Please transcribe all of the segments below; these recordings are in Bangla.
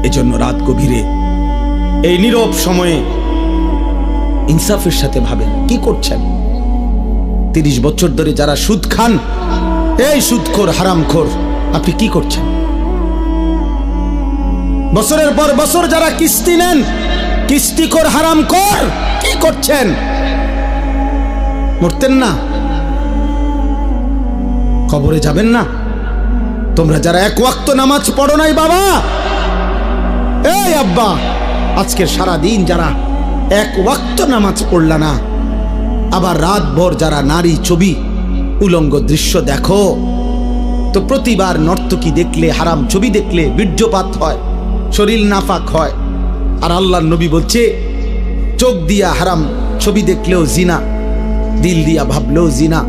এজন্য রাত গভীরে এই নীরব সময়ে ইনসাফের সাথে ভাবেন কি করছেন। 30 বছর ধরে যারা সুদ খান, এই সুদখোর হারামখোর, আপনি কি করছেন? বছরের পর বছর যারা কিস্তি নেন, কিস্তিখোর হারামখোর, কি করছেন? মরতেন না? কবরে যাবেন না? তোমরা যারা এক ওয়াক্ত নামাজ পড়ো নাই বাবা, এই আব্বা, আজকের সারা দিন যারা এক ওয়াক্ত নামাজ পড়লা না, আবার রাত ভর যারা নারী ছবি উলঙ্গ দৃশ্য দেখো, তো প্রতিবার নর্তকী দেখলে, হারাম ছবি দেখলে বীর্যপাত হয়, শরীর নাফাক হয়। আর আল্লাহর নবী বলছে চোখ দিয়া হারাম ছবি দেখলেও জিনা, দিল দিয়া ভাবলেও জিনা,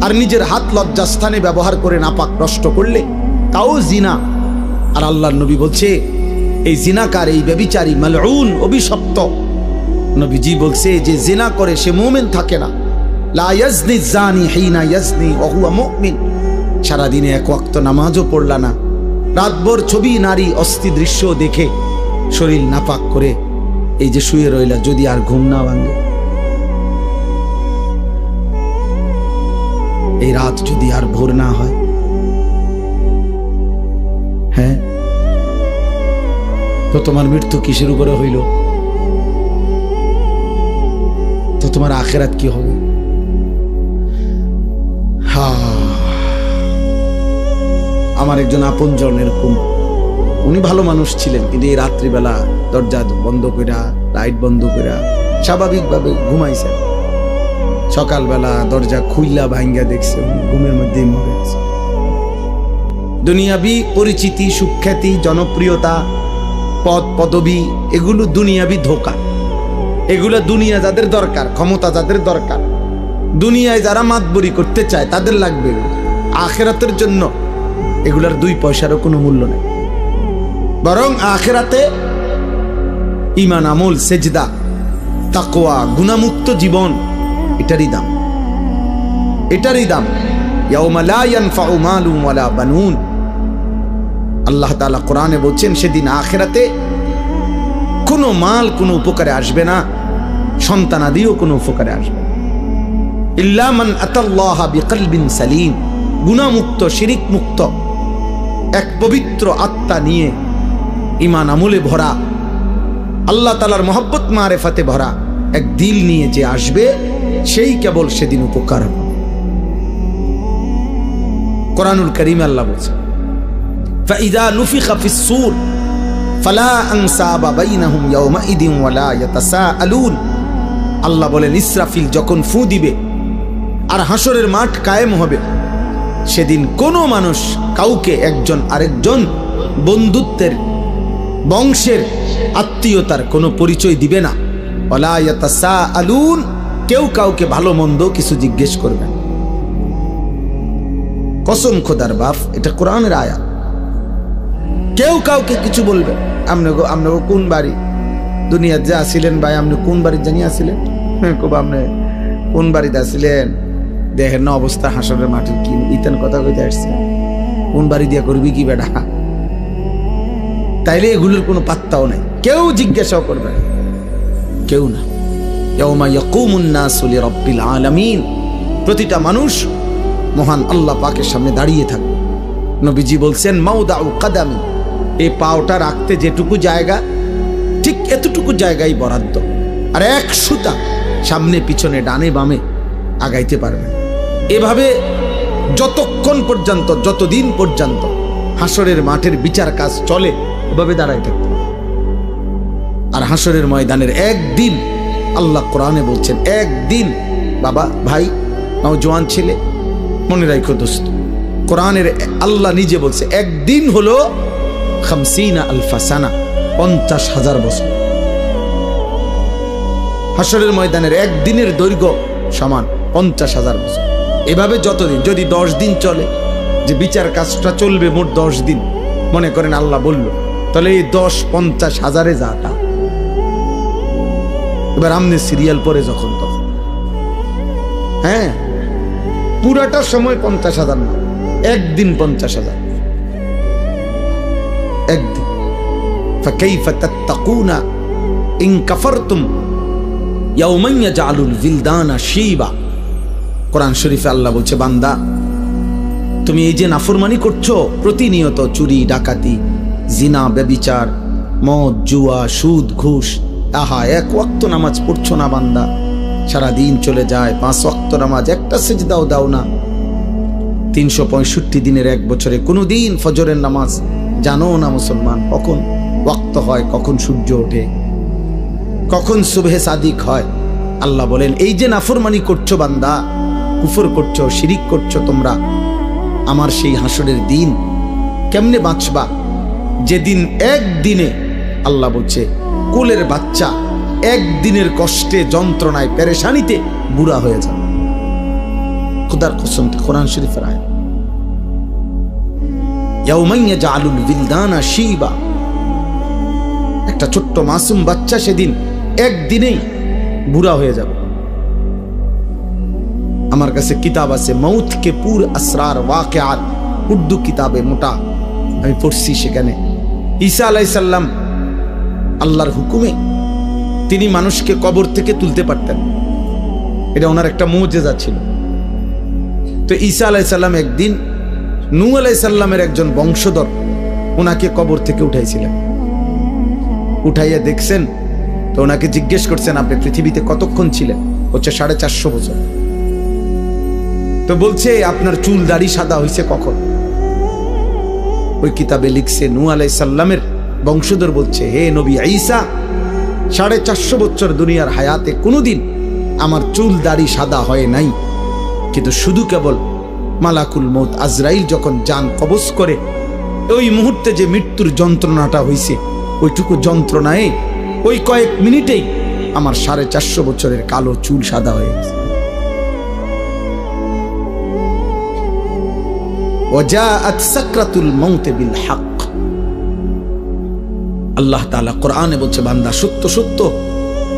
আর নিজের হাত লজ্জাস্থানে ব্যবহার করে নাপাক নষ্ট করলে তাও জিনা। আর আল্লাহর নবী বলছে এই জিনাকার, এই ব্যভিচারী, মালউন, অভিশপ্ত। নবীজি বলছে যে জিনা করে সে মুমিন থাকে না। লা ইয়াজনি জানি হিনা ইয়াজনি ওয়া হুয়া মুমিন। সারাদিনে এক ওয়াক্ত নামাজও পড়লা না, রাতভর ছবি নারী অস্থি দৃশ্য দেখে শরীর নাপাক করে এই যে শুয়ে রইলা, যদি আর ঘুম না ভাঙে, এই রাত যদি আর ভোর না হয়, হ্যাঁ, তো তোমার মৃত্যু কিসের উপরে হইল? তো তোমার আখিরাত কি হবে? আমার একজন আপনজন এরকম, উনি ভালো মানুষ ছিলেন, কিন্তু এই রাত্রিবেলা দরজা বন্ধ কইরা, লাইট বন্ধ কইরা স্বাভাবিকভাবে ঘুমাইছেন। সকালবেলা দরজা খুইলা ভাঙ্গা দেখছে ঘুমের মধ্যেই মরে আছে। দুনিয়াবি পরিচিতি, সুখ্যাতি, জনপ্রিয়তা, পদ পদবি, এগুলো দুনিয়াবি ধোঁকা। এগুলো দুনিয়া যাদের দরকার, ক্ষমতা যাদের দরকার, দুনিয়ায় যারা মাতবরি করতে চায় তাদের লাগবে। আখিরাতের জন্য এগুলার 2 পয়সারও কোনো মূল্য নেই। বরং আখিরাতে ঈমান, আমল, সেজদা, তাকওয়া, গুনাহমুক্ত জীবন, এটারই দাম, এটারই দাম। ইয়াউমা লা ইয়ানফাউ মালুন ওয়ালা বানুন। আল্লাহ তাআলা কোরআনে বলছেন সেদিন আখিরাতে কোনো মাল কোনো উপকারে আসবে না, সন্তানাদিও কোনো উপকারে আসবে না। ইল্লা মান আতাল্লাহা বিকলবিন সালিম। গুনাহমুক্ত, শিরিক মুক্ত, এক পবিত্র আত্মা নিয়ে, ঈমান আমলে ভরা, আল্লাহ তাআলার মহব্বত মারেফাতে ভরা এক দিল নিয়ে যে আসবে, সেই কেবল সেদিন উপকার হবে। কোরআনুল কারীমে আল্লাহ বলছেন ফাইযা নুফিখা ফিস সূর ফালা আনসাবা বাইনাহুম ইয়াওমাইদিন ওয়ালা ইয়াতাসাআলুন। আল্লাহ বলেন ইসরাফিল যখন ফু দিবে আর হাসরের মাঠ কায়েম হবে, সেদিন কোনো মানুষ কাউকে একজন আরেকজন বন্ধুত্বের, বংশের, আত্মীয়তার কোনো পরিচয় দিবে না। ওয়ালা ইয়াতাসাআলুন, কেউ কাউকে ভালো মন্দ কিছু জিজ্ঞেস করবে না। কসম খোদার বাপ, এটা কোরআনের আয়াত। কেউ কাউকে কিছু বলবে, আপনাকে কোন বাড়ি দুনিয়াতে যে আসিলেন ভাই, আপনি কোন বাড়ির জানি আসিলেন, খুব আপনি কোন বাড়িতে আসিলেন, দেখেন না অবস্থা হাসরের মাটির, কি ইতেন কথা কইতে আসছে, কোন বাড়ি দিয়া করবি কি বেটা, তাইলে এগুলোর কোনো পাত্তাও নাই। কেউ জিজ্ঞাসাও করবে না, কেউ না। ইয়াউমা ইয়াকুমুন নাসু লিরাব্বিল আলামিন। প্রতিটা মানুষ মহান আল্লাহ পাকের সামনে দাঁড়িয়ে থাকবে। নবীজি বলছেন মাউদাউ কাদামি, এই পাওটা রাখতে যেটুকু জায়গা, ঠিক এতটুকু জায়গায় বরাদ্দ, আর এক সুতা সামনে পিছনে ডানে বামে আগাইতে পারবে। এভাবে যতক্ষণ পর্যন্ত, যতদিন পর্যন্ত হাসরের মাঠের বিচার কাজ চলে, এভাবে দাঁড়াই থাকতে। আর হাসরের ময়দানের একদিন, আল্লাহ কোরআনে বলছেন একদিন, বাবা, ভাই, নওজোয়ান ছেলে, মনে রাখো দোস্ত, কোরআনের আল্লাহ নিজে বলছে একদিন হলো 50,000 সানা, 50,000 বছর। হাসরের ময়দানের একদিনের দৈর্ঘ্য সমান 50,000 বছর। এভাবে যতদিন, যদি 10 দিন চলে, যে বিচার কাজটা চলবে মোট 10 দিন, মনে করেন আল্লাহ বলল, তাহলে এই 10 50,000-এ যাটা। এবার আমনে সিরিয়াল পরে যখন তখন, হ্যাঁ, পুরাটা সময় 50,000 না, একদিন 50,000, একদিন। ফাকাইফা তাত্তাকুনা ইন কাফারতুম ইয়াওমান ইয়াজআলুল বিলদানা শিবা। কোরআন শরীফে আল্লাহ বলছে, বান্দা তুমি এই যে নাফরমানি করছো, প্রতিনিয়ত চুরি ডাকাতি, জিনা, ব্যভিচার, মদ, জুয়া, সুদ, ঘুষ, আহা এক ওয়াক্ত নামাজ পড়ছো না বান্দা, সারা দিন চলে যায় 5 ওয়াক্ত নামাজ, একটা সিজদাও দাও না, 365 দিনের এক বছরে কোনো দিন ফজরের নামাজ জানো না মুসলমান, কখন ওয়াক্ত হয়, কখন সূর্য ওঠে, কখন সুবহে সাদিক হয়। আল্লাহ বলেন, এই যে নাফরমানি করছো বান্দা, কুফর করছো, শিরিক করছো তোমরা, আমার সেই হাসরের দিন কেমনে বাঁচবা, যেদিন একদিনে, আল্লাহ বলছে কোলের বাচ্চা একদিনের কষ্টে, যন্ত্রণায়, পেরেশানিতে বুড়া হয়ে যাবে। খোদার কসম, কোরআন শরীফের আয়াত। ইয়াউমান ইয়াজআলুল বিলদানা শিবা, একটা ছোট্ট মাসুম বাচ্চা সেদিন একদিনেই বুড়া হয়ে যাবে। আমার কাছে কিতাব আছে, মৌত কে পুর আসরার ওয়াকিআত, উর্দু কিতাবে মোটা, আমি পড়ছি। সেখানে ঈসা আলাইহিস সালাম আল্লাহর হুকুমে তিনি মানুষকে কবর থেকে তুলতে পারতেন, এটা ওনার একটা মুজিজা ছিল। তো ঈসা আলাইহিস সালাম একদিন নূহ আলাইহিস সালামের একজন বংশধর ওনাকে কবর থেকে উঠাইছিলেন। উঠাইয়া দেখছেন, তো ওনাকে জিজ্ঞেস করছেন, আপনি পৃথিবীতে কতক্ষণ ছিলেন? হচ্ছে 450 বছর। তো বলছে, আপনার চুল দাড়ি সাদা হয়েছে কখন? ওই কিতাবে লিখছে, নূহ আলাইহিস সালামের বংশধর বলছে, হে নবী ঈসা, 450 বছর দুনিয়ার হায়াতে কোনোদিন আমার চুল দাড়ি সাদা হয় নাই, কিন্তু শুধু কেবল মালাকুল মউত আজরাইল যখন জান কবজ করে, ওই মুহূর্তে যে মৃত্যুর যন্ত্রণাটা হয়েছে, ওইটুকু যন্ত্রণায় ওই কয়েক মিনিটেই আমার 450 বছরের কালো চুল সাদা হয়ে গেছে। ওয়াজাআত সাকরাতুল মাউত বিল হক। আল্লাহ তাআলা কোরআনে বলছে, বান্দা সত্য সত্য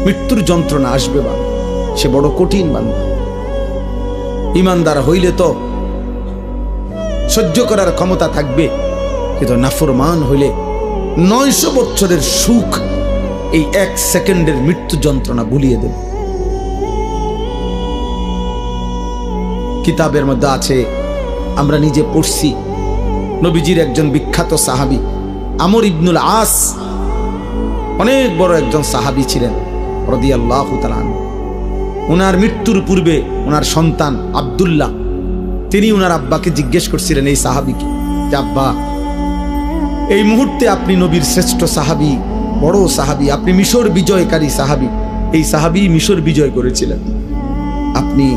মৃত্যুর যন্ত্রণা আসবে, বান্দা সে বড় কঠিন। বান্দা ঈমানদার হইলে তো সহ্য করার ক্ষমতা থাকবে, কিন্তু নাফরমান হইলে 900 বছরের সুখ এই 1 সেকেন্ডের মৃত্যু যন্ত্রণা ভুলিয়ে দেবে। কিতাবের মধ্যে আছে, আমরা নিজে পড়ছি, নবীজির একজন বিখ্যাত সাহাবী আমর ইবনুল আস, অনেক বড় একজন সাহাবী ছিলেন রাদিয়াল্লাহু তাআলা আনহু। ওনার মৃত্যুর পূর্বে ওনার সন্তান আব্দুল্লাহ, তিনি ওনার আব্বাকে জিজ্ঞেস করছিলেন, এই সাহাবীকে, যে আব্বা, এই মুহূর্তে আপনি নবীর শ্রেষ্ঠ সাহাবী, বড় সাহাবী, আপনি মিশর বিজয়কারী সাহাবী, এই সাহাবী মিশর বিজয় করেছিলেন, আপনি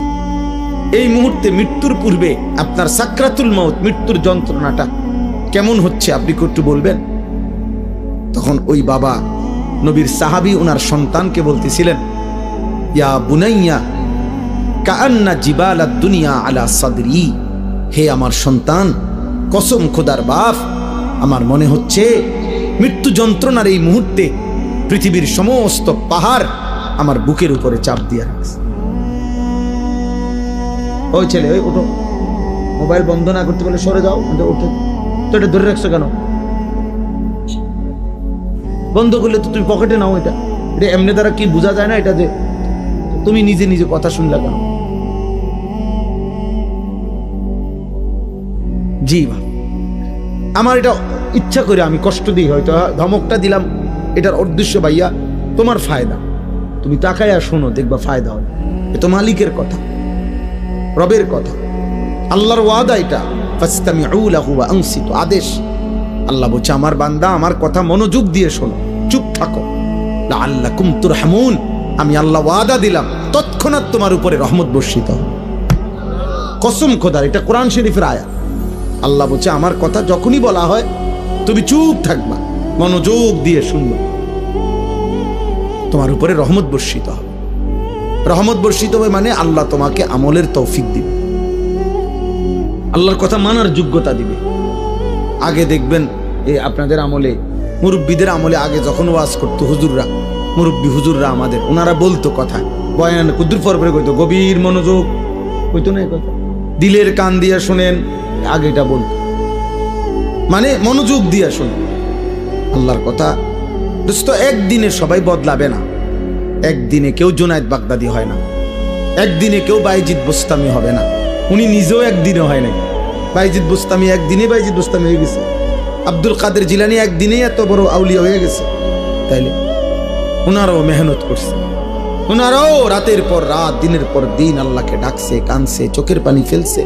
এই মুহূর্তে মৃত্যুর পূর্বে আপনার সাকরাতুল মাউত, মৃত্যুর যন্ত্রণাটা কেমন হচ্ছে, আপনি একটু বলবেন? তখন ওই বাবা নবীর সাহাবী ওনার সন্তানকে বলতেছিলেন, ইয়া বুনাইয়া কাআন্না জিবালাদ দুনিয়া আলা সাদরি, হে আমার সন্তান, কসম খোদার বাপ, আমার মনে হচ্ছে মৃত্যু যন্ত্রণার এই মুহূর্তে পৃথিবীর সমস্ত পাহাড় আমার বুকের উপরে চাপ দিয়ে রাখছে। ওই ছেলে, ওই ওঠো, মোবাইল বন্ধ না করতে বলে সরে যাও, ওঠো তো, এটা ধরে রাখছো কেন? বন্ধ করলে তো তুমি পকেটে নাও, এটা এটা এমনি দ্বারা কি বোঝা যায় না এটা, যে তুমি নিজে নিজে কথা শুনলা কেন? জি বা, আমার এটা ইচ্ছা করে আমি কষ্ট দিই, হয়তো ধমকটা দিলাম, এটার উদ্দেশ্য ভাইয়া তোমার ফায়দা, তুমি তাকায়া শোনো, দেখবা ফায়দা হয়। এ তো মালিকের কথা, রবের কথা, আল্লাহর ওয়াদা, এটা ফাসতামিউ লাহু ওয়া আনসিতু, আদেশ। আল্লাহ বলছে, আমার বান্দা আমার কথা মনোযোগ দিয়ে শোনো, চুপ থাকো, লাআল্লাকুম তুরহামুন, আমি আল্লাহ ওয়াদা দিলাম তৎক্ষণাৎ তোমার উপরে রহমত বর্ষিত হবে। কসম খোদার, এটা কোরআন শরীফের আয়াত। আল্লাহ বলছে, আমার কথা যখনই বলা হয় তুমি চুপ থাকবা, মনোযোগ দিয়ে শুনবা, তোমার উপরে রহমত বর্ষিত হবে। রহমত বর্ষিত হবে মানে আল্লাহ তোমাকে আমলের তৌফিক দিবে, আল্লাহর কথা মানার যোগ্যতা দিবে। আগে দেখবেন আপনাদের আমলে, মুরব্বীদের আমলে, আগে যখন ওয়াজ করতো হুজুররা, মুরব্বী হুজুররা আমাদের, ওনারা বলতো কথা, বয়ান কুদ্দুর পরে কইতো, গভীর মনোযোগ কইতো না, কথা দিলের কান দিয়া শোনেন, আগে এটা বলতো, মানে মনোযোগ দিয়া শোনেন, আল্লাহর কথা দোস্ত, একদিনে সবাই বদলাবে না। একদিনে কেউ জুনায়েদ বাগদাদি হয় না, একদিনে কেউ বাইজিদ বুস্তামি হবে না। উনি নিজেও একদিনে হয় নাই। বাইজিদ বুস্তামি একদিনে বাইজিদ বুস্তামি হয়ে গেছে। আব্দুল কাদের জিলানী একদিনেই এত বড় আউলিয়া হয়ে গেছে। তাইলে ওনারাও মেহনত করছে, ওনারাও রাতের পর রাত, দিনের পর দিন আল্লাহকে ডাকছে, কানছে, চোখের পানি ফেলছে।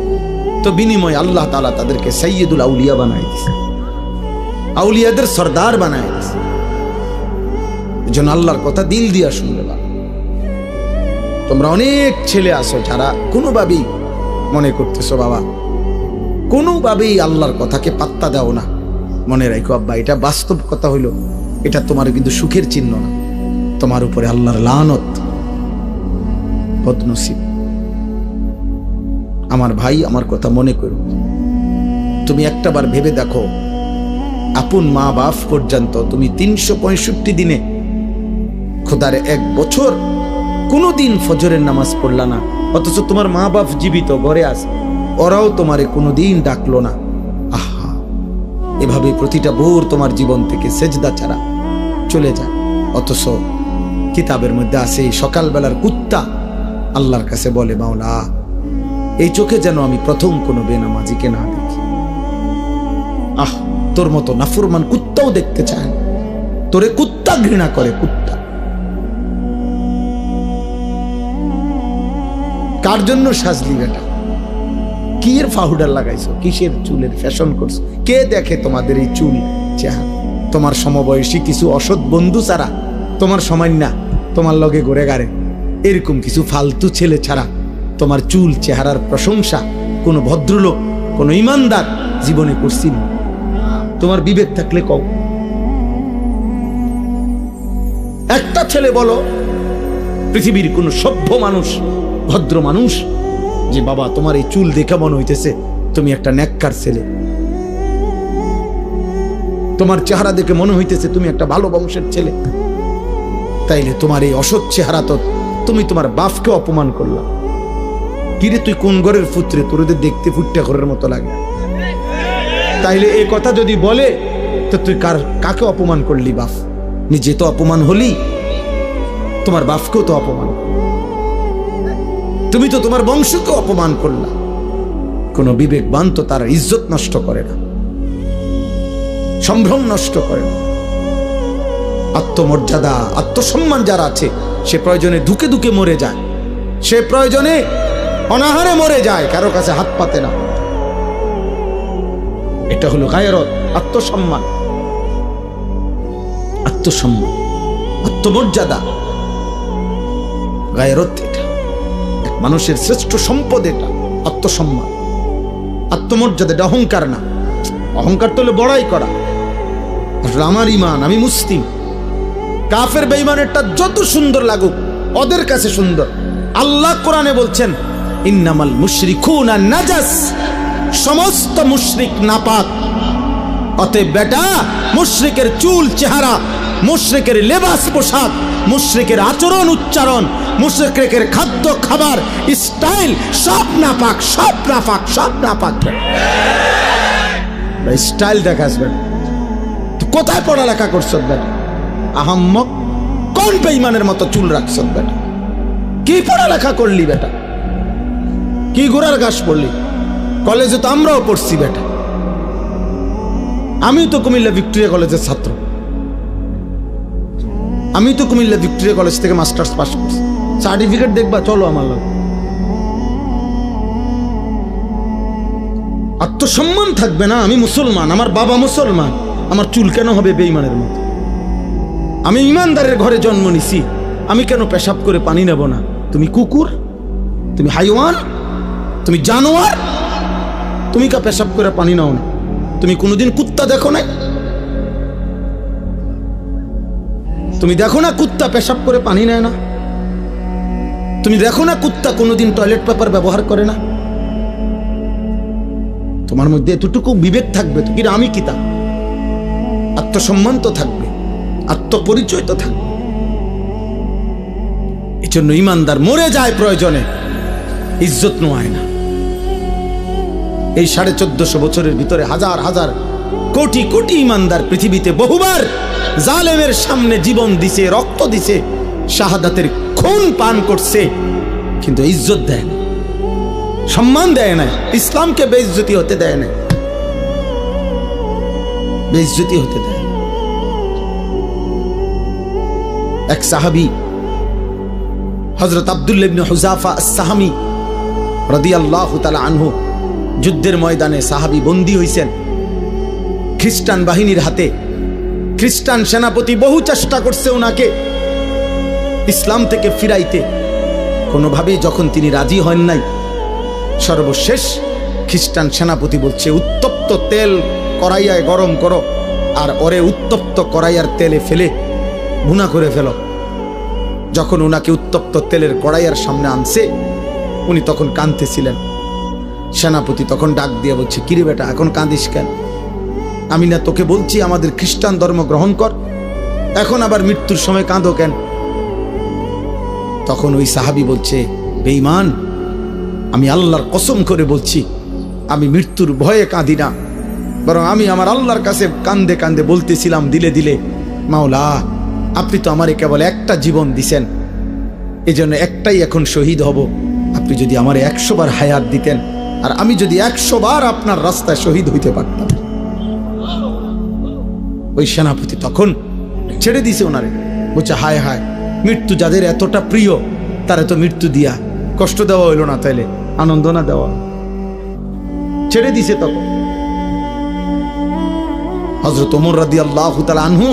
তো বিনিময় আল্লাহ তাআলা তাদেরকে সাইয়্যিদুল আউলিয়া বানায় দিয়েছে, আউলিয়াদের সর্দার বানায় দিয়েছে। এজন্য আল্লাহর কথা দিল দিয়া শুনবে। তোমরা অনেক ছেলে আছো যারা কোনোভাবেই মনে করতেছো বাবা, কোনোভাবেই আল্লাহর কথাকে পাত্তা দাও না। মনে রাখো আব্বা, এটা বাস্তব কথা হইল, এটা তোমার কিন্তু সুখের চিহ্ন না, তোমার উপরে আল্লাহর লানত, বদনসিব। আমার ভাই, আমার কথা মনে করো। তুমি একটাবার ভেবে দেখো, আপন মা বাপ পর্যন্ত তুমি 365 দিনে, খোদার 1 বছর কোনোদিন ফজরের নামাজ পড়লা না, অথচ তোমার মা বাপ জীবিত ঘরে আছে, ওরাও তোমারে কোনোদিন ডাকলো না। আহা, এভাবে প্রতিটা ভোর তোমার জীবন থেকে সেজদা ছাড়া চলে যায়। অথচ কিতাবের মধ্যে আছে এই সকালবেলার কুত্তা আল্লাহর কাছে বলে, মাওলা এই চোখে যেন আমি প্রথম কোনো বেনামাজিকে না দেখি। আহ, তোর মতো নাফরমান কুত্তাও দেখতে চায় না, তোরে কুত্তা ঘৃণা করে, কুত্তা। কার জন্য সাজলি বেটা? কি এর পাউডার লাগাইছো? কিসের চুলের ফ্যাশন করছো? কে দেখে তোমাদের এই চুল চেহারা? তোমার সমবয়সী কিছু অসৎ বন্ধু ছাড়া, তোমার সময় না তোমার লগে ঘুরে গাড়ে এরকম কিছু ফালতু ছেলে ছাড়া তোমার চুল চেহারার প্রশংসা কোনো ভদ্রলোক, কোনো ইমানদার জীবনে করছি না। তোমার বিবেক থাকলে কও। একটা ছেলে বলো পৃথিবীর কোন সভ্য মানুষ, ভদ্র মানুষ, যে বাবা তোমার এই চুল দেখে মনে হইতেছে তুমি একটা নেককার ছেলে, তোমার চেহারা দেখে মনে হইতেছে তুমি একটা ভালো বংশের ছেলে। তাইলে তোমার এই অসৎ চেহারা তো তুমি তোমার বাপকে অপমান করলা। কিরে তুই কোন ঘরের পুত্রে, তোর দেখতে ফুটটা ঘরের মতো লাগে। তাইলে এই কথা যদি বলে তো তুই কাকে অপমান করলি? বাপ নিজে তো অপমান হলি, তোমার বাপকেও তো অপমান, তুমি তো তোমার বংশকে অপমান করলা। কোন বিবেকবান তো তার ইজ্জত নষ্ট করে না, সম্ভ্রম নষ্ট করে না। আত্মমর্যাদা, আত্মসম্মান যারা আছে, সে প্রয়োজনে ধুকে ধুকে মরে যায়, সে প্রয়োজনে অনাহারে মরে যায়, কারো কাছে হাত পাতে না। এটা হলো গায়রত, আত্মসম্মান, আত্মসম্মান, আত্মমর্যাদা, গায়রত। এটা এক মানুষের শ্রেষ্ঠ সম্পদ, এটা আত্মসম্মান, আত্মমর্যাদা। এটা অহংকার না। অহংকার তো হলো বড়াই করা। আমার ইমান, আমি মুসলিম। কাফের বেঈমানেরটা যত সুন্দর লাগুক, ওদের কাছে সুন্দর। আল্লাহ কোরআনে বলছেন, ইন্নামাল মুশরিকুনা নাজাস, সমস্ত মুশরিক নাপাক। অতএব বেটা, মুশরিকের চুল চেহারা, মুশরিকের লেবাস পোশাক, মুশরিকের আচরণ উচ্চারণ, মুশরিকের খাদ্য খাবার স্টাইল সব নাপাক, সব নাপাক, সব নাপাক। স্টাইল দেখাস বেটা, কোথায় পড়ালেখা করছ বেটা? আহাম্মক, কোন বেঈমানের মতো চুল রাখছ বেটা? কি পড়ালেখা করলি বেটা? কি গোড়ার ঘাস পড়লি? কলেজে তো আমরাও পড়ছি বেটা। আমি তো কুমিল্লা ভিক্টোরিয়া কলেজের ছাত্র, আমি তো কুমিল্লা ভিক্টোরিয়া কলেজ থেকে মাস্টার্স পাস করছি। সার্টিফিকেট দেখবা, চলো আমার লোক। আত্মসম্মান থাকবে না? আমি মুসলমান, আমার বাবা মুসলমান, আমার চুল কেন হবে বেঈমানের মতো? আমি ইমানদারের ঘরে জন্ম নিছি, আমি কেন পেশাব করে পানি নেব না? তুমি কুকুর, তুমি হাইওয়ান, তুমি জানোয়ার, তুমি কা পেশাব করে পানি নাও না? তুমি কোনোদিন কুত্তা দেখো না? তুমি দেখো না কুত্তা পেশাব করে পানি নেয় না? তুমি দেখো না কুত্তা কোনোদিন টয়লেট পেপার ব্যবহার করে না? তোমার মধ্যে এতটুকু বিবেক থাকবে তো, কিন্তু আমি কি তা? আত্মসম্মান তো থাকবে, আত্মপরিচয় তো থাকবে। এই জন্য ইমানদার মরে যায় প্রয়োজনে, ইজ্জত নোয়ায় না। এই 1450 বছরের ভিতরে হাজার হাজার কোটি কোটি ইমানদার পৃথিবীতে বহুবার জালেমের সামনে জীবন দিছে, রক্ত দিছে, শাহাদাতের খুন পান করছে, কিন্তু ইজ্জত দেয় না, সম্মান দেয় না, ইসলামকে বেইজ্জতি হতে দেয় না, বেইজ্জতি হতে দেয়। এক সাহাবী হযরত আব্দুল্লাহ ইবনে হুযাফা আস-সাহামী রাদিয়াল্লাহু তাআলা আনহু যুদ্ধের ময়দানে সাহাবী বন্দী হইছেন খ্রিস্টান বাহিনীর হাতে। খ্রিস্টান সেনাপতি বহু চেষ্টা করছে ওনাকে ইসলাম থেকে ফিরাইতে, কোনোভাবেই যখন তিনি রাজি হন নাই, সর্বশেষ খ্রিস্টান সেনাপতি বলছে উত্তপ্ত তেল কড়াইয়ায় গরম করো, আর ওরে উত্তপ্ত কড়াইয়ার তেলে ফেলে ভুনা করে ফেলো। যখন ওনাকে উত্তপ্ত তেলের কড়াইয়ার সামনে আনছে, উনি তখন কাঁদতেছিলেন। সেনাপতি তখন ডাক দিয়ে বলছে, কিরে বেটা, এখন কাঁদিস কেন? আমি না তোকে বলছি আমাদের খ্রিস্টান ধর্ম গ্রহণ কর, এখন আবার মৃত্যুর সময় কাঁদো কেন? তখন ওই সাহাবী বলছে, বেঈমান, আমি আল্লাহর কসম করে বলছি আমি মৃত্যুর ভয়ে কাঁদি না, বরং আমি আমার আল্লাহর কাছে কান্দে কান্দে বলতেছিলাম দিলে দিলে, মাওলা আপনি তো আমারে কেবল একটা জীবন দিছেন, এজন্য একটাই এখন শহীদ হব। আপনি যদি আমারে 100 বার হায়াত দিতেন, আর আমি যদি 100 বার আপনার রাস্তায় শহীদ হইতে পারতাম। ওই সেনাপতি তখন ছেড়ে দিছে ওনারে, বলছে হায় হায়, মৃত্যু যাদের এতটা প্রিয় তারা তো মৃত্যু দিয়া কষ্ট দেওয়া হইল না, তাইলে আনন্দ না দেওয়া, ছেড়ে দিছে। তখন হযরত ওমর রাদিয়াল্লাহু তাআলা আনহু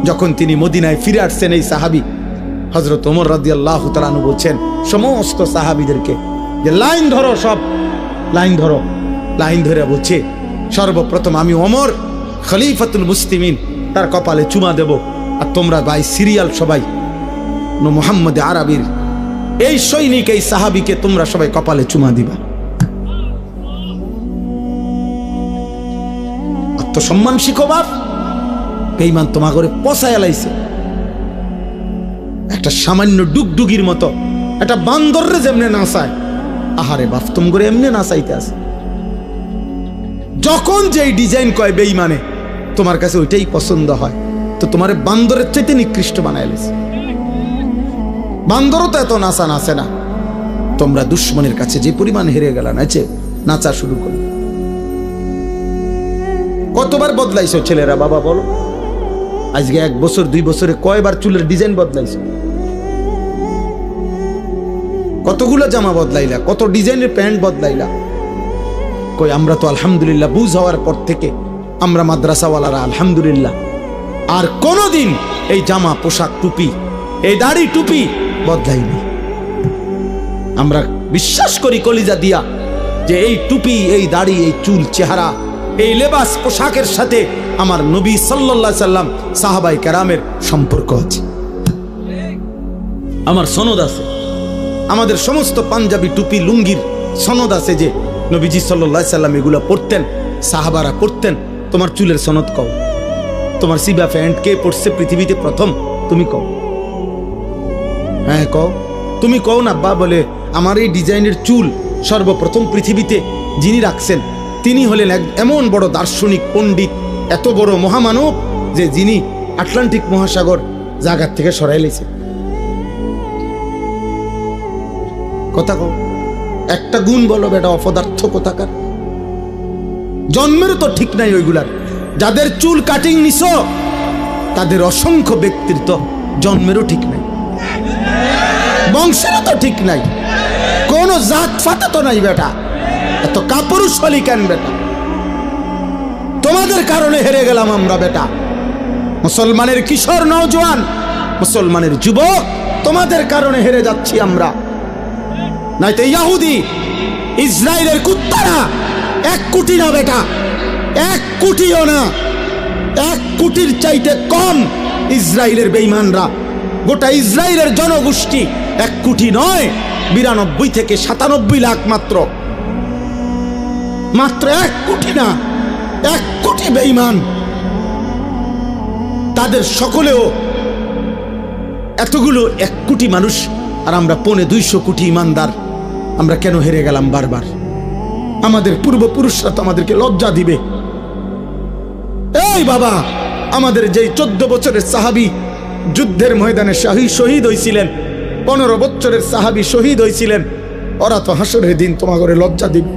যখন তিনি মদিনায় ফিরে আসছেন, এই সাহাবী হযরত ওমর রাদিয়াল্লাহু তাআলা আনহু বলছেন সমস্ত সাহাবীদেরকে যে লাইন ধরো, সব লাইন ধরো। লাইন ধরে বলছে, সর্বপ্রথম আমি ওমর খলিফাতুল মুসলিমিন তার কপালে চুমা দেব, আর তোমরা ভাই সিরিয়াল সবাই মুহাম্মদ আরবির এই সৈনিক, এই সাহাবীকে তোমরা সবাই কপালে চুমা দিবা। আত্মসম্মান শিখো বাপ, বেঈমান তোমা করে পচায় লাইছে। একটা সামান্য ডুগডুগির মতো একটা বান্দররে যেমনে নাচায়, আহারে বাপ তুম করে এমনি নাচাইতে আছে। যখন যেই ডিজাইন কয় বেঈমানে, তোমার কাছে ওইটাই পছন্দ হয়, তো তোমার বান্দরের চাইতে নিকৃষ্ট বানায় লেছে। বান্দরও তো এত নাচা নাচে না। তোমরা দুশ্মনের কাছে যে পরিমাণ হেরে গেলা, নাচে নাচা শুরু করো। কতবার বদলাইছো ছেলেরা বাবা বলো? আজকে 1 বছর 2 বছরে কয়বার চুলের ডিজাইন বদলাইছো? কতগুলো জামা বদলাইলা, কত ডিজাইনের প্যান্ট বদলাইলা? কই আমরা তো আলহামদুলিল্লাহ বুঝ হওয়ার পর থেকে আমরা মাদ্রাসাওয়ালারা আলহামদুলিল্লাহ আর কোনোদিন এই জামা পোশাক টুপি এই দাড়ি টুপি বদলাইনি। আমরা বিশ্বাস করি কলিজা দিয়া যে এই টুপি, এই দাড়ি, এই চুল, চেহারা, এই লেবাস পোশাকের সাথে আমার নবী সাল্লাল্লাহু আলাইহি সাল্লাম সাহাবাই কেরামের সম্পর্ক আছে, আমার সনদ আছে। আমাদের সমস্ত পাঞ্জাবি টুপি লুঙ্গির সনদ আছে যে নবীজি সাল্লাল্লাহু আলাইহি সাল্লাম এগুলো পরতেন, সাহাবারা পরতেন। তোমার চুলের সনদ কও, তোমার সিবা প্যান্ট কে পরছে পৃথিবীতে প্রথম? তুমি কও, হ্যাঁ কও, তুমি কও না আব্বা। বলে আমার এই ডিজাইনের চুল সর্বপ্রথম পৃথিবীতে যিনি রাখছেন তিনি হলেন এমন বড় দার্শনিক পণ্ডিত, এত বড় মহামানব যে যিনি আটলান্টিক মহাসাগর জায়গার থেকে সরাই লেছে। কথা কও, একটা গুণ বলো বেটা, অপদার্থ কোথাকার। জন্মেরও তো ঠিক নাই ওইগুলার। যাদের চুল কাটিং নিছো তাদের অসংখ্য ব্যক্তিত্ব জন্মেরও ঠিক নাই, বংশেরও তো ঠিক নাই, কোন জাত ফাতা তো নাই বেটা। এত কাপুরুষ হলি কেন বেটা? তোমাদের কারণে হেরে গেলাম আমরা বেটা। মুসলমানের কিশোর নওজোয়ান, মুসলমানের যুবক, তোমাদের কারণে হেরে যাচ্ছি আমরা। নাইতো ইহুদি ইসরায়েলের কুত্তারা 1 কোটি না বেটা, 1 কোটিও না, 1 কোটির চাইতে কম ইসরায়েলের বেঈমানরা। গোটা ইসরায়েলের জনগোষ্ঠী 1 কোটি নয়, 92 থেকে 97 লাখ মাত্র, মাত্র 1 কোটি না, 1 কোটি বেঈমান। তাদের সকলেও এতগুলো 1 কোটি মানুষ, আর আমরা 250 কোটি ইমানদার। আমরা কেন হেরে গেলাম বারবার? আমাদের পূর্বপুরুষরা তো আমাদেরকে লজ্জা দিবে। ওই বাবা, আমাদের যেই 14 বছরের সাহাবী যুদ্ধের ময়দানে শহীদ হয়েছিলেন, 15 বছরের সাহাবী শহীদ হয়েছিলেন, ওরা তো হাসরের দিন তোমাকে লজ্জা দিবে,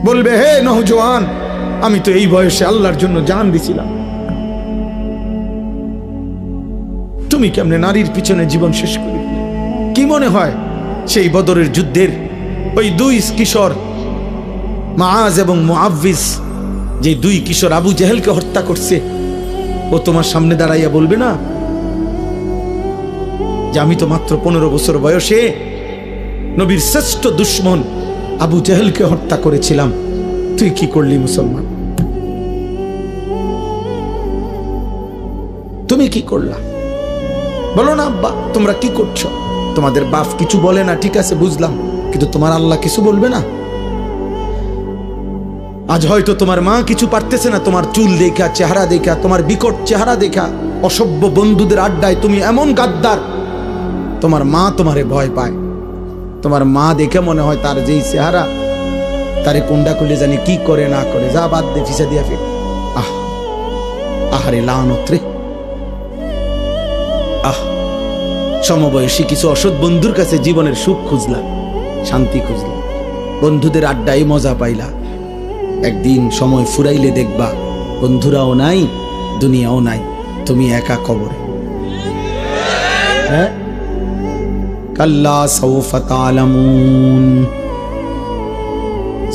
বলবে হে নওজোয়ান, আমি তো এই বয়সে আল্লাহর জন্য জান দিছিলাম, তুমি কেমনে নারীর পিছনে জীবন শেষ করে দিলে? কি মনে হয় সেই বদরের যুদ্ধের ওই 2 কিশোর মুআজ এবং মুআওয়িজ, যে 2 কিশোর আবু জেহেলকে হত্যা করছে, ও তোমার সামনে দাঁড়াইয়া বলবে না যে আমি তো মাত্র 15 বছর বয়সে নবীর শ্রেষ্ঠ দুশ্মন আবু জেহেলকে হত্যা করেছিলাম, তুই কি করলি মুসলমান, তুমি কি করলা? বলো না আব্বা তোমরা কি করছো? তোমাদের বাপ কিছু বলে না, ঠিক আছে বুঝলাম, কিন্তু তোমার আল্লাহ কিছু বলবে না? আজ হয়তো তোমার মা কিছু পারতেছে না, তোমার চুল দেখা, চেহারা দেখা, তোমার বিকট চেহারা দেখা, অসভ্য বন্ধুদের আড্ডায় তুমি এমন গাদ্দার, তোমার মা তোমারে ভয় পায়। তোমার মা দেখে মনে হয় তার যেই চেহারা, তারে কুন্ডা করলে জানি কি করে না করে, যা বাদ দে, ফিসা দিয়া ফের। আহারে লানত রে, সমবয়সী কিছু অসৎ বন্ধুর কাছে জীবনের সুখ খুঁজলা, শান্তি খুঁজলা, বন্ধুদের আড্ডায় মজা পাইলা, একদিন সময় ফুরাইলে দেখবা বন্ধুরাও নাই, দুনিয়াও নাই, তুমি একা কবরে। হ্যাঁ, কাল্লা সাউফা তা'লামুন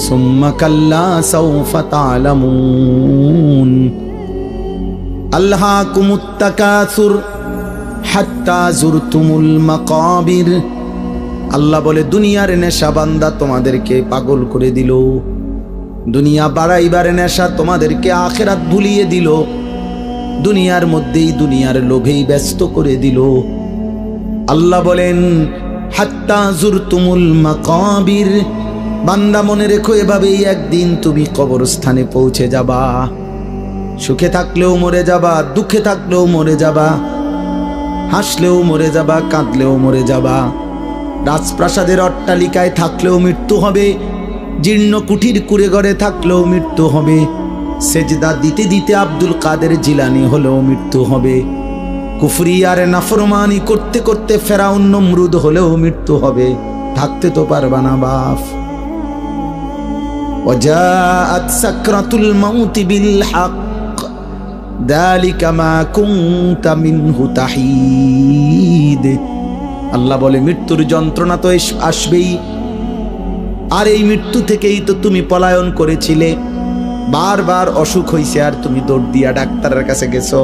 সুম্মা কাল্লা সাউফা তা'লামুন আলহাকুমুত তাকাসুর হাত্তা জুরতুমুল মাকাবির। আল্লাহ বলে দুনিয়ার নেশা বান্দা তোমাদেরকে পাগল করে দিল, দুনিয়া বাড়াইবার নেশা তোমাদেরকে আখিরাত ভুলিয়ে দিল, দুনিয়ার মধ্যেই দুনিয়ার লোভেই ব্যস্ত করে দিল। আল্লাহ বলেন হাত্তা জুরতুমুল মাকাবির, বান্দা মনে রেখো এভাবেই একদিন তুমি কবরস্থানে পৌঁছে যাবা, সুখে থাকলেও মরে যাবা, দুঃখে থাকলেও মরে যাবা, হাসলেও মরে যাবা, কাঁদলেও মরে যাবা, রাজপ্রাসাদের অট্টালিকায় থাকলেও মৃত্যু হবে, জীর্ণ কুঠির কুড়ে ঘরে থাকলেও মৃত্যু হবে, সেজদা দিতে দিতে আব্দুল কাদের জিলানী হলেও মৃত্যু হবে, কুফরি আর নাফরমানি করতে করতে ফেরাউন নমরুদ হলেও মৃত্যু হবে, থাকতে তো পারবা না বাপ। ওয়াজাআত সাকরাতুল মাউতি বিল হক যালিকা মা কুনতা মিনহু তাহিদ। আল্লাহ বলে মৃত্যুর যন্ত্রণা তো আসবেই, আর এই মৃত্যু থেকেই তো তুমি পলায়ন করেছিলে, বারবার অসুখ হইছে আর তুমি দৌড় দিয়া ডাক্তারের কাছে গেছো,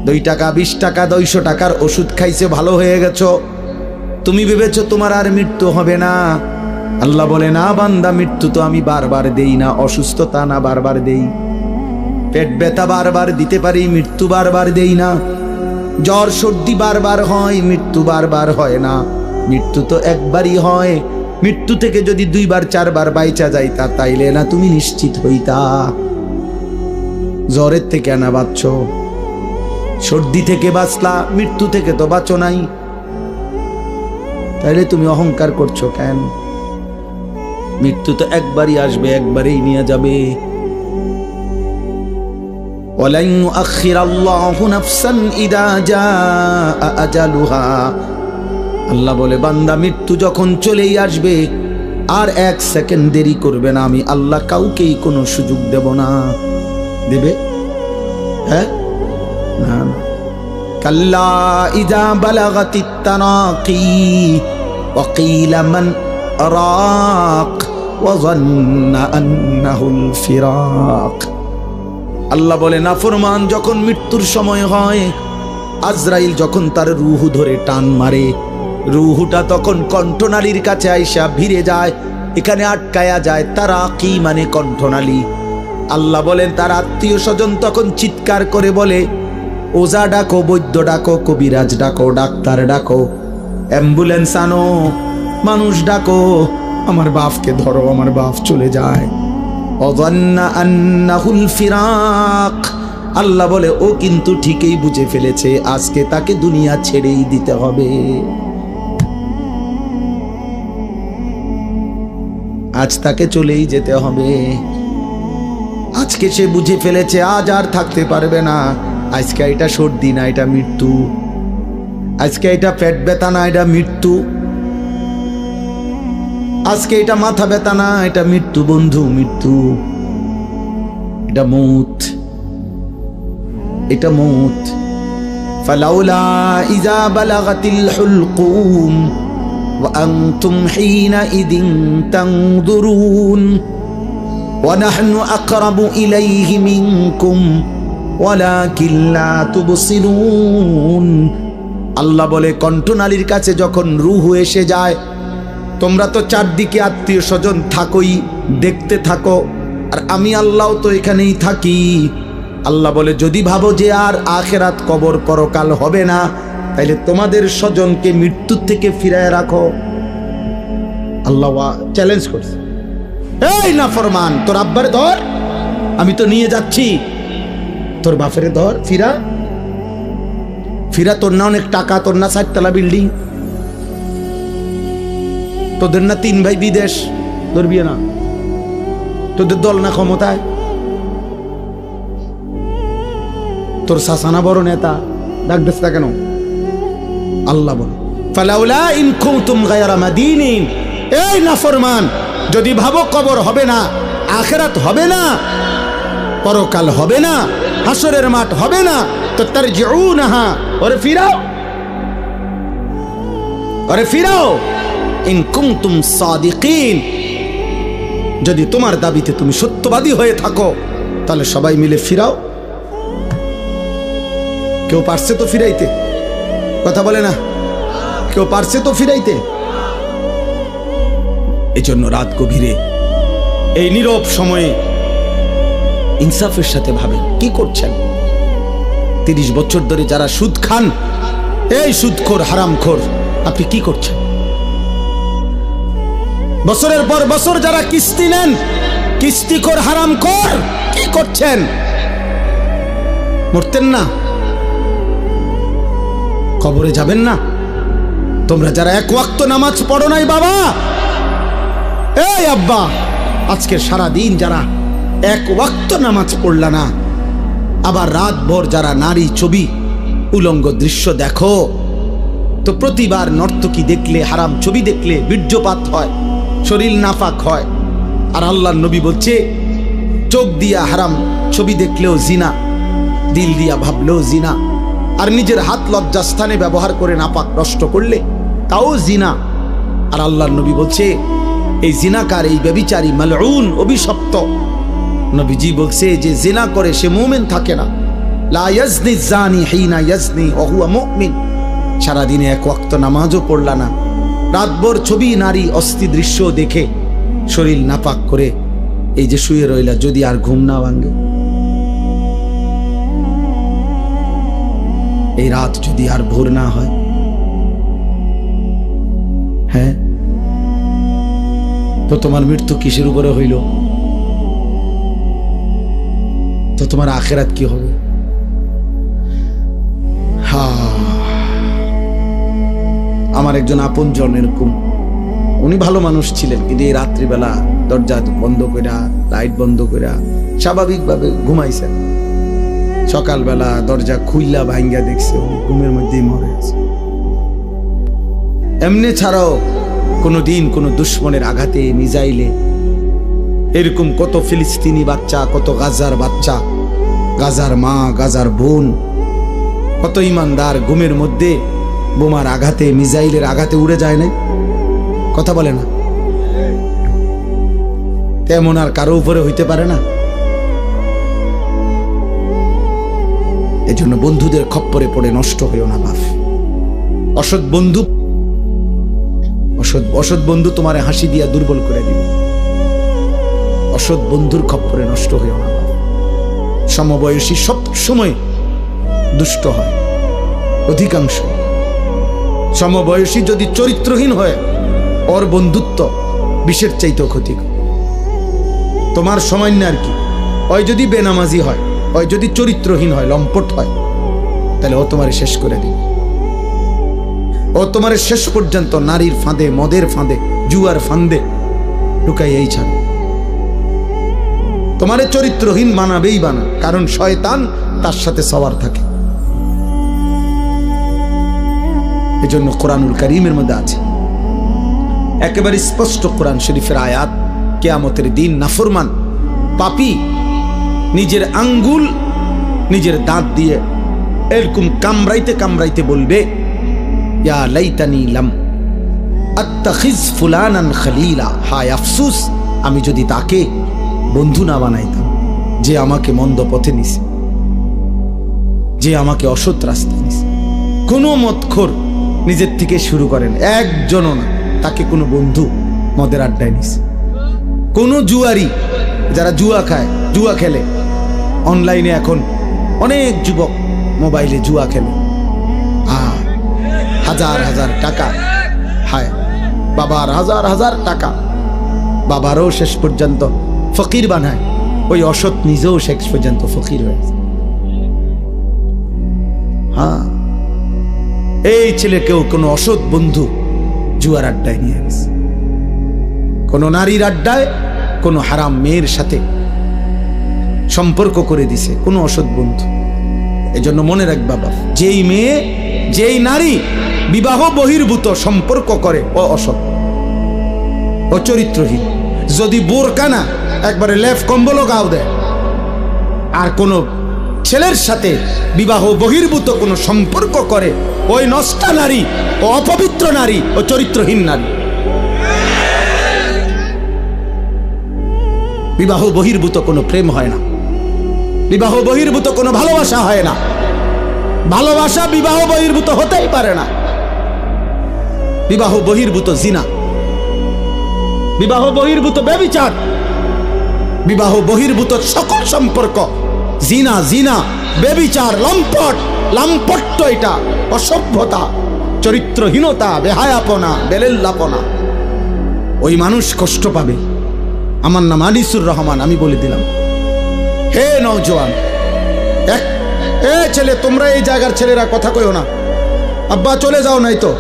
2 টাকা 20 টাকা 200 টাকার ওষুধ খাইছে, ভালো হয়ে গেছো, তুমি ভেবেছো তোমার আর মৃত্যু হবে না। আল্লাহ বলে না বান্দা, মৃত্যু তো আমি বারবার দেই না, অসুস্থতা না বারবার দেই, পেট ব্যথা বারবার দিতে পারি, মৃত্যু বারবার দেই না, জ্বর সর্দি বারবার হয়, মৃত্যু বারবার হয় না, মৃত্যু তো একবারই হয়। মৃত্যু থেকে যদি 2 বার 4 বার বাইচা যাইতা তাইলে না তুমি নিশ্চিত হইতা। জ্বরের থেকে না বাঁচছ, সর্দি থেকে বাঁচলা, মৃত্যু থেকে তো বাঁচো নাই, তাইলে তুমি অহংকার করছো কেন? মৃত্যু তো একবারই আসবে, একবারেই নিয়ে যাবে। ওয়ালান ইউআখিরাল্লাহু নাফসান ইযা জাআ আজালুহা। আল্লাহ বলে বান্দা মৃত্যু যখন চলেই আসবে আর 1 সেকেন্ড দেরি করবে না, আমি আল্লাহ কাউকেই কোনো সুযোগ দেব না। দেবে? হ্যাঁ না, কাল্লা ইযা বালাগাতিত তারাকি ওয়া কিলা মান রাক ওয়া যান্না আন্নাহুল ফিরাক। আল্লাহ বলে নাফরমান যখন মৃত্যুর সময় হয়, আজরাইল যখন তার রূহ ধরে টান মারে, রূহটা তখন কণ্ঠনালীর কাছে আইসা ভিড়ে যায়, এখানে আটকায়া যায়। তারা কি মানে কণ্ঠনালী। আল্লাহ বলেন তার আত্মীয় স্বজন তখন চিৎকার করে বলে ওজা ডাকো, বৈদ্য ডাকো, কবিরাজ ডাকো, ডাক্তার ডাকো, অ্যাম্বুলেন্স আনো, মানুষ ডাকো, আমার বাপকে ধরো, আমার বাপ চলে যায়। অযান্না আন্নাহুল ফিরাক। আল্লাহ বলে ও কিন্তু ঠিকই বুঝে ফেলেছে আজকে তাকে দুনিয়া ছেড়েই দিতে হবে, আজ তাকে চলেই যেতে হবে। আজকে সে বুঝে ফেলেছে আজ আর থাকতে পারবে না। আজকে এটা সর্দি না, এটা মৃত্যু। আজকে এটা পেট ব্যথা না, এটা মৃত্যু। আজকে এটা মাথা ব্যথা না, এটা মৃত্যু বন্ধু, মৃত্যু। এটা মৌত, এটা মৌত। ফালাউলা ইযা বালাগাতিল হুলকুম ওয়া আনতুম হিনাইযিন তানজুরুন ওয়া নাহনু আকরাবু ইলাইহি মিনকুম ওয়ালাকিন লা তুবসিরুন। আল্লাহ বলে, কণ্ঠনালীর কাছে যখন রূহ এসে যায়, তোমরা তো চারদিকে আত্মীয় স্বজন থাকোই, দেখতে থাকো, আর আমি আল্লাহ তো এখানেই থাকি। আল্লাহ বলে, যদি ভাবো যে আর আখেরাত কবর পরকাল হবে না, তাইলে তোমাদের স্বজনকে মৃত্যুর থেকে ফিরায় রাখো। আল্লাহ চ্যালেঞ্জ করছে, এই নাফরমান, তোর আব্বার ধর, আমি তো নিয়ে যাচ্ছি। তোর বাপের ধর, ফিরা ফিরা। তোর না অনেক টাকা, তোর না 4 তলা বিল্ডিং, তোদের না 3 ভাই বিদেশ, ধরবি না? তোদের দল না ক্ষমতায়? তোর শাসানা বড় নেতা, ডাক দিস না কেন? আল্লাহ বলে, ফালাউলা ইন কুনতুম গায়রা মাদিনিন। এই নাফরমান, যদি ভাবো কবর হবে না, আখিরাত হবে না, পরকাল হবে না, হাসরের মাঠ হবে না, তো তারজিউনাহা, ওরে ফিরাও, ওরে ফিরাও। ইন কুনতুম সাদিকিন, যদি তোমার দাবিতে তুমি সত্যবাদী হয়ে থাকো, তাহলে সবাই মিলে ফিরাও। কেউ পারছে তো ফিরাইতে? কথা বলে না, কেউ পারছে তো ফিরাইতে? এই জন্য রাত গভীরে এই নীরব সময়ে ইনসাফের সাথে ভাবেন কি করছেন। 30 বছর ধরে যারা সুদ খান, এই সুদখোর হারামখোর, আপনি কি করছেন? বছরের পর বছর যারা কিস্তি নেন, কিস্তিখোর হারামখোর, কি করছেন? মরতেন না? কবরে যাবেন না? তোমরা যারা 1 ওয়াক্ত নামাজ পড়ো নাই বাবা, এই আব্বা, আজকে সারা দিন যারা 1 ওয়াক্ত নামাজ পড়লা না, আবার রাত ভর যারা নারী ছবি উলঙ্গ দৃশ্য দেখো, তো প্রতিবার নর্তকী দেখলে, হারাম ছবি দেখলে বীর্যপাত হয়, শরীর নাফাক হয়। আর আল্লাহর নবী বলছে, চোখ দিয়া হারাম ছবি দেখলেও জিনা, দিল দিয়া ভাবলেও জিনা, আর নিজের হাত লজ্জাস্থানে ব্যবহার করে নাপাক নষ্ট করলে তাও জিনা। আর আল্লাহর নবী বলছে, এই জিনাকার, এই ব্যভিচারী, মালউন, অভিশপ্ত। নবীজি বলছে যে জিনা করে সে মুমিন থাকে না। লা ইয়াজনি জানি হিনা ইয়াজনি ওয়া হুয়া মুমিন। সারাদিনে 1 ওয়াক্ত নামাজও পড়লা না, রাতভর ছবি নারী অস্থি দৃশ্য দেখে শরীর নাপাক করে এই যে শুয়ে রইলা, যদি আর ঘুম না ভাঙে, এই রাত যদি আর ভোর না হয়, হ্যাঁ, তো তোমার মৃত্যু কিসের উপরে হইল? তো তোমার আখিরাত কি হবে? আমার একজন আপনজন এরকম, উনি ভালো মানুষ ছিলেন, কিন্তু এই রাত্রিবেলা দরজা বন্ধ কইরা, লাইট বন্ধ কইরা স্বাভাবিকভাবে ঘুমাইছেন। সকালবেলা দরজা খুইলা ভাঙ্গা দেখছে উনি ঘুমের মধ্যেই মরে আছে। এমনি ছাড়াও কোনোদিন কোনো দুশ্মনের আঘাতে, মিজাইলে, এরকম কত ফিলিস্তিনি বাচ্চা, কত গাজার বাচ্চা, গাজার মা, গাজার বোন, কত ইমানদার ঘুমের মধ্যে বোমার আঘাতে, মিজাইলের আঘাতে উড়ে যায় না? কথা বলে না? তেমন আর কারো উপরে হইতে পারে না। এজন্য বন্ধুদের খপ্পরে পড়ে নষ্ট হইও না বাপ। অসৎ বন্ধু, অসৎ বন্ধু তোমার হাসি দিয়া দুর্বল করে দিবে। অসৎ বন্ধুর খপ্পরে নষ্ট হইও না বাপ। সমবয়সী সব সময় দুষ্ট হয়, অধিকাংশ। সমবয়সী যদি চরিত্রহীন হয়, ওর বন্ধুত্ব বিষের চাইতেও ক্ষতিকর। তোমার সময় না আর কি, ওই যদি বেনামাজি হয়, ওই যদি চরিত্রহীন হয়, লম্পট হয়, তাহলে ও তোমারে শেষ করে দিবে। ও তোমারে শেষ পর্যন্ত নারীর ফাঁদে, মদের ফাঁদে, জুয়ার ফাঁদে ঢুকাই এই ছাড়। তোমারে চরিত্রহীন বানাবেই বানা, কারণ শয়তান তার সাথে সওয়ার থাকে। এজন্য কোরআনুল কারীমের মধ্যে আছে একেবারে স্পষ্ট কোরআন শরীফের আয়াত, কিয়ামতের দিন নাফরমান পাপী নিজের আঙ্গুল নিজের দাঁত দিয়ে এরকম কামড়াইতে কামড়াইতে বলবে, ইয়া লাইতানি লাম আত্তাখিজ ফুলানান খলিলা, হায় আফসোস আমি যদি তাকে বন্ধু না বানাইতাম, যে আমাকে মন্দ পথে নিছে, যে আমাকে অসৎ রাস্তায় নিছে। কোনো মদখোর নিজের থেকে শুরু করেন, একজনও না, তাকে কোনো বন্ধু মদের আড্ডায় নিছে। কোনো জুয়ারি, যারা জুয়া খায়, জুয়া খেলে অনলাইনে, এখন অনেক যুবক মোবাইলে জুয়া খেলে, হাজার হাজার টাকা, হায় বাবার হাজার হাজার টাকা, বাবারও শেষ পর্যন্ত ফকির বানায়, ওই অসৎ নিজেও শেষ পর্যন্ত ফকির হয়েছে। হ্যাঁ, এই ছেলেকেও কোনো অসৎ বন্ধু জুয়ার আড্ডায় নিয়ে গেছে, কোনো নারীর আড্ডায়, কোনো হারাম মেয়ের সাথে সম্পর্ক করে দিছে কোনো অসৎ বন্ধু। এজন্য মনে রাখ বাবা, যেই মেয়ে যেই নারী বিবাহ বহির্ভূত সম্পর্ক করে ও অসৎ, ও চরিত্রহীন। যদি বোরকা না, একবারে লেফ কম্বলও গাও দেয়, আর কোনো ছেলের সাথে বিবাহ বহির্ভূত কোনো সম্পর্ক করে, ওই নষ্টা নারী, ও অপবিত্র নারী, ও চরিত্রহীন নারী। বিবাহ বহির্ভূত কোনো প্রেম হয় না, বিবাহ বহির্ভূত কোনো ভালোবাসা হয় না, ভালোবাসা বিবাহ বহির্ভূত হতেই পারে না। বিবাহ বহির্ভূত জিনা, বিবাহ বহির্ভূত ব্যভিচার, বিবাহ বহির্ভূত সকল সম্পর্ক জিনা, জিনা, ব্যভিচার, লম্পট, লাম্পট্য, এটা অসভ্যতা, চরিত্রহীনতা, বেহায়াপনা, বেলেল্লাপনা। ওই মানুষ কষ্ট পাবে। আমার নাম আনিসুর রহমান, আমি বলে দিলাম, হে নওজোয়ান, এ ছেলে, তোমরা এই জায়গার ছেলেরা কথা কইও না, আব্বা চলে যাও, নাই তো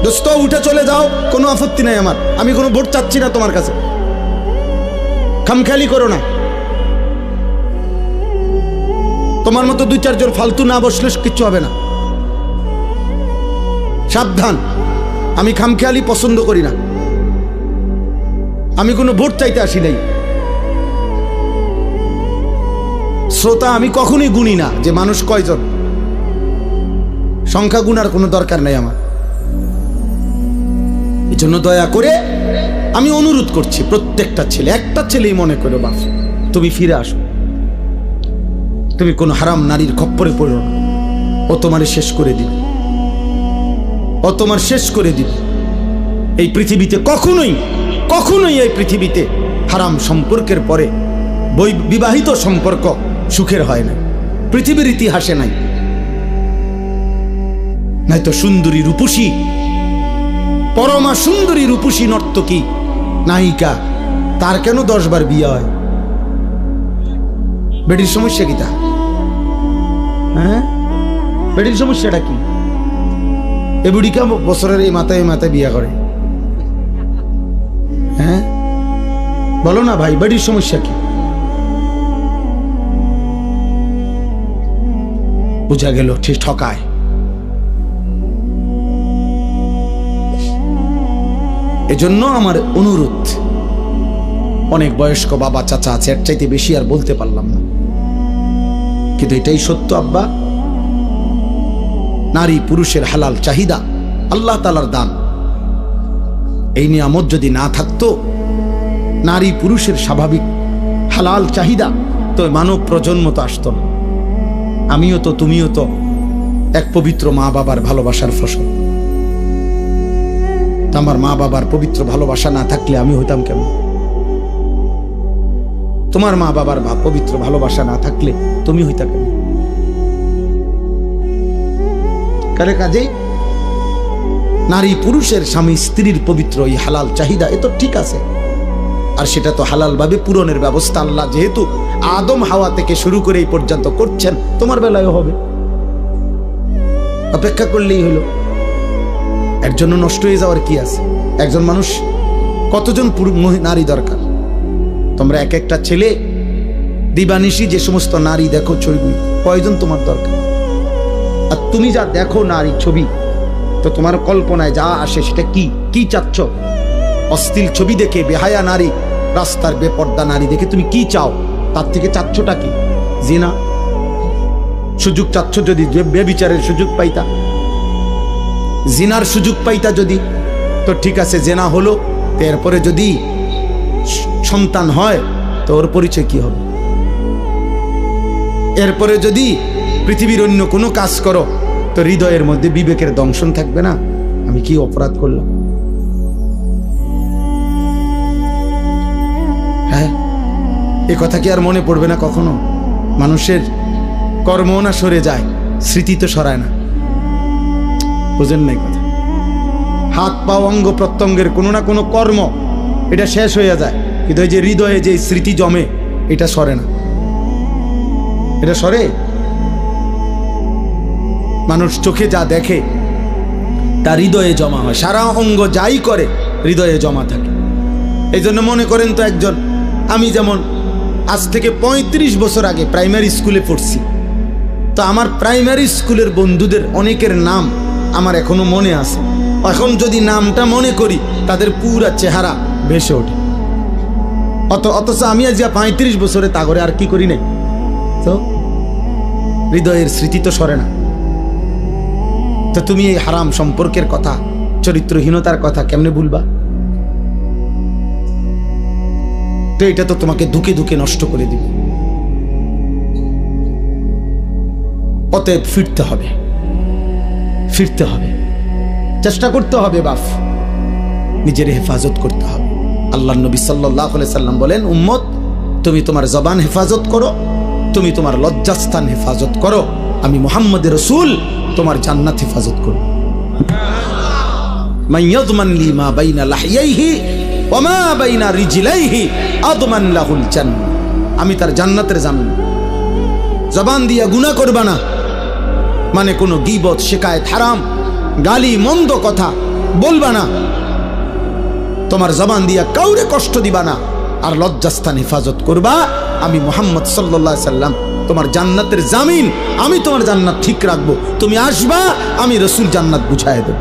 দোস্ত উঠে চলে যাও, কোনো আপত্তি নাই আমার, আমি কোনো ভোট চাচ্ছি না তোমার কাছে, খামখেয়ালি করো না। তোমার মতো দুই চারজন ফালতু না বসলে কিচ্ছু হবে না, সাবধান। আমি খামখেয়ালি পছন্দ করি না, আমি কোনো ভোট চাইতে আসি নাই। শ্রোতা আমি কখনোই গুনি না যে মানুষ কয়জন, সংখ্যা গুনার কোনো দরকার নাই আমার। এই জন্য দয়া করে আমি অনুরোধ করছি, প্রত্যেকটা ছেলে, একটা ছেলেই মনে করো, বাপ তুমি ফিরে আসো, তুমি কোন হারাম নারীর খপ্পরে পড়ো না, ও তোমারে শেষ করে দিবে, ও তোমার শেষ করে দিবে। এই পৃথিবীতে কখনোই কখনোই এই পৃথিবীতে হারাম সম্পর্কের পরে বিবাহিত সম্পর্ক সুখের হয় না, পৃথিবীর ইতিহাসে নাই। নয়তো সুন্দরী রূপসী, পরমা সুন্দরী রূপসী নর্তকী নায়িকা, তার কেন 10 বার বিয়ে হয়? বেটির সমস্যা কি তা? হ্যাঁ, বেটির সমস্যাটা কি? এ বুড়িকা বছরের এই মাথায় বিয়ে করে? হ্যাঁ বলো না ভাই, বেটির সমস্যা কি? বুঝা গেল ঠিক ঠকায়। এজন্য আমার অনুরোধ, অনেক বয়স্ক বাবা চাচা আছে, এর চাইতে বেশি আর বলতে পারলাম না, কিন্তু এটাই সত্য আব্বা, নারী পুরুষের হালাল চাহিদা আল্লাহ তাআলার দান। এই নিয়ামত যদি না থাকতো, নারী পুরুষের স্বাভাবিক হালাল চাহিদা, তো মানব প্রজন্ম তো আসতো না। আমিও তো, তুমিও তো এক পবিত্র মা বাবার ভালোবাসার ফসল। আমার মা বাবার পবিত্র ভালোবাসা না থাকলে আমি হইতাম কেমন? তোমার মা বাবার পবিত্র ভালোবাসা না থাকলে তুমি হইতা কেমন? কাজেই নারী পুরুষের, স্বামী স্ত্রীর পবিত্র এই হালাল চাহিদা, এ তো ঠিক আছে, আর সেটা তো হালাল ভাবে পূরণের ব্যবস্থা আল্লাহ যেহেতু আদম হাওয়া থেকে শুরু করে এই পর্যন্ত করছেন, তোমার বেলায়ও হবে, অপেক্ষা করলেই হলো। এর জন্য নষ্ট হয়ে যাওয়ার কি আছে? একজন মানুষ কতজন নারী দরকার? তোমরা এক একটা ছেলে দিবানিশি যে সমস্ত নারী দেখো ছবি, কয়জন তোমার দরকার? আর তুমি যা দেখো নারী ছবি, তো তোমার কল্পনায় যা আসে সেটা কি কি চাচ্ছ? অশ্লীল ছবি দেখে, বেহায়া নারী, রাস্তার বেপর্দা নারী দেখে তুমি কি চাও? তার থেকে চাচ্ছটা কি? জিনা। সুযোগ চাচ্ছ যদি বেবিচারের সুযোগ পাইতা, জিনার সুযোগ পাইতা যদি, তো ঠিক আছে, জেনা হলো, এরপরে যদি সন্তান হয় তো ওর পরিচয় কি হবে? এরপরে যদি পৃথিবীর অন্য কোনো কাজ করো তো হৃদয়ের মধ্যে বিবেকের দংশন থাকবে না, আমি কি অপরাধ করলাম? হ্যাঁ, এ কথা কি আর মনে পড়বে না কখনো? মানুষের কর্ম না সরে যায়, স্মৃতি তো সরায় না। বুঝেন নাই কথা? হাত পা অঙ্গ প্রত্যঙ্গের কোনো না কোনো কর্ম এটা শেষ হয়ে যায়, কিন্তু এই যে হৃদয়ে যে স্মৃতি জমে এটা সরে না। এটা সরে? মানুষ চোখে যা দেখে তার হৃদয়ে জমা হয়, সারা অঙ্গ যাই করে হৃদয়ে জমা থাকে। এই জন্য মনে করেন তো একজন, আমি যেমন আজ থেকে ৩৫ বছর আগে প্রাইমারি স্কুলে পড়ছি, তো আমার প্রাইমারি স্কুলের বন্ধুদের অনেকের নাম আমার এখনো মনে আছে। এখন যদি নামটা মনে করি তাদের পুরা চেহারা ভেসে ওঠে। অথচ আমি আজ ৩৫ বছরে তা করে আর কি করি নাই, তো হৃদয়ের স্মৃতি তো সরে না। তো তুমি এই হারাম সম্পর্কের কথা, চরিত্রহীনতার কথা কেমনে ভুলবা? তো এটা তো তোমাকে ধুকে ধুকে নষ্ট করে দিবে। অতএব ফিরতে হবে, ফিরতে হবে, চেষ্টা করতে হবে বাপ, নিজের হেফাজত করতে হবে। আল্লাহর নবী সাল্লাল্লাহু আলাইহি সাল্লাম বলেন, উম্মত তুমি তোমার জবান হেফাজত করো, তুমি তোমার লজ্জাস্থান হেফাজত করো, আমি মুহাম্মদ রাসূল তোমার জান্নাত হেফাজত করব। মান ইয়াযমান লি মা বাইনা লাহইয়াইহি ওয়া মা বাইনা রিজলাইহি আযমান লাহুল জান্নাহ। আমি তার জান্নাতের জামিন। জবান দিয়া গুনাহ করবা না, মানে কোনো গীবত, শিকায়েত, হারাম, গালি, মন্দ কথা বলবা না, তোমার জবান দিয়া কাউরে কষ্ট দিবা না, আর লজ্জাস্থান হেফাজত করবা। আমি মুহাম্মদ সাল্লাল্লাহু আলাইহি সাল্লাম তোমার জান্নাতের জামিন, আমি তোমার জান্নাত ঠিক রাখবো। তুমি আসবা, আমি রাসূল জান্নাত বুঝায় দেব।